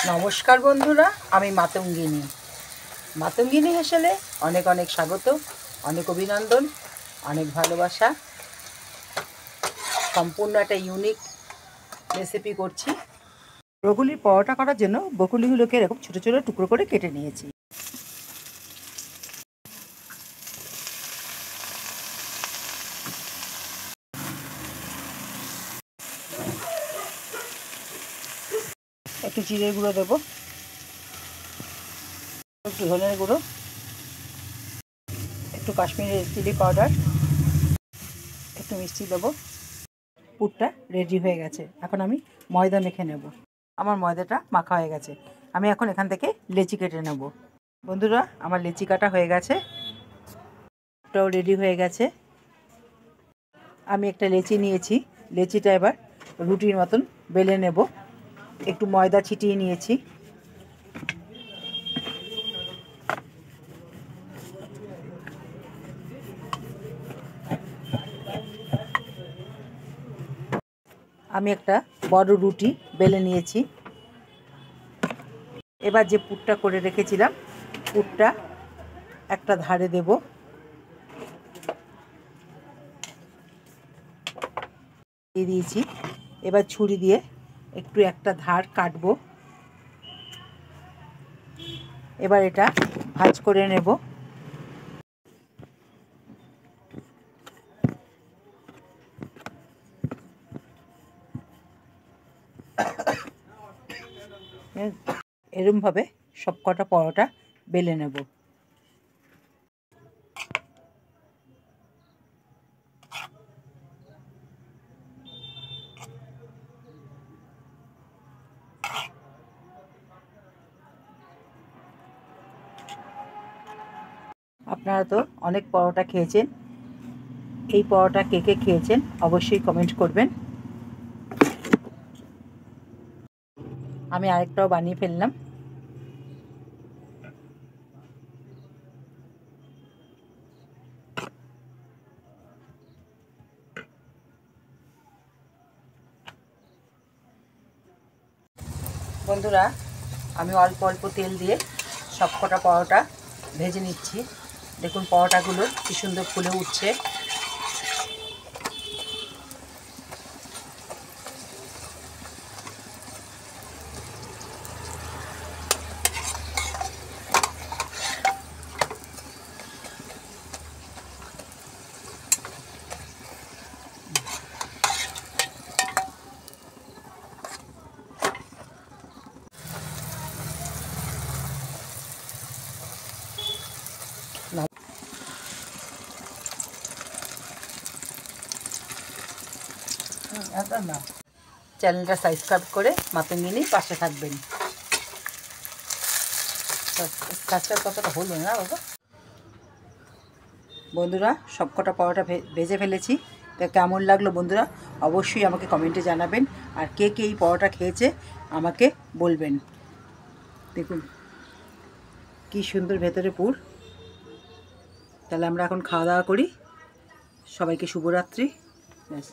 নমস্কার বন্ধুরা, আমি মাতঙ্গিনী। মাতঙ্গিনী হেসেলে অনেক অনেক স্বাগত, অনেক অভিনন্দন, অনেক ভালোবাসা। সম্পূর্ণ একটা ইউনিক রেসিপি করছি। ব্রকলির পরোটা করার জন্য ব্রকলিগুলোকে এরকম ছোটো ছোটো টুকরো করে কেটে নিয়েছি। একটু জিরের গুঁড়ো দেবো, একটু ধনের গুঁড়ো, একটু কাশ্মীরি চিলি পাউডার, একটু মিষ্টি দেবো। পুরটা রেডি হয়ে গেছে। এখন আমি ময়দা মেখে নেব। আমার ময়দাটা মাখা হয়ে গেছে। আমি এখন এখান থেকে লেচি কেটে নেব। বন্ধুরা, আমার লেচি কাটা হয়ে গেছে, ওটাও রেডি হয়ে গেছে। আমি একটা লেচি নিয়েছি, লেচিটা এবার রুটির মতন বেলে নেব। একটু ময়দা ছিটিয়ে নিয়েছি। আমি একটা বড় রুটি বেলে নিয়েছি। এবার যে পুরটা করে রেখেছিলাম, পুরটা একটা ধারে দেব, দিয়ে দিয়েছি। এবার ছুরি দিয়ে একটু একটা ধার কাটবো। এবার এটা ভাঁজ করে নেব। এরমভাবে সব কটা পরোটা বেলে নেব। আপনারা তো অনেক পরোটা খেয়েছেন। এই পরোটা কে কে খেয়েছেন অবশ্যই কমেন্ট করবেন। আমি আরেকটাও বানিয়ে ফেললাম। বন্ধুরা, আমি অল্প অল্প তেল দিয়ে সব কটা পরোটা ভেজে নিচ্ছি। দেখুন পরোটাগুলো কি সুন্দর ফুলে উঠছে। না, চ্যানেলটা সাবস্ক্রাইব করে মাতঙ্গিনী পাশে থাকবেন। সাবস্ক্রাইব কথাটা হলো না বাবা। বন্ধুরা, সব কটা পরোটা ভেজে ফেলেছি। তা কেমন লাগলো বন্ধুরা অবশ্যই আমাকে কমেন্টে জানাবেন। আর কে কে এই পরোটা খেয়েছে আমাকে বলবেন। দেখুন কি সুন্দর ভেতরে পুর। তাহলে আমরা এখন খাওয়া দাওয়া করি। সবাইকে শুভরাত্রি। ব্যাস।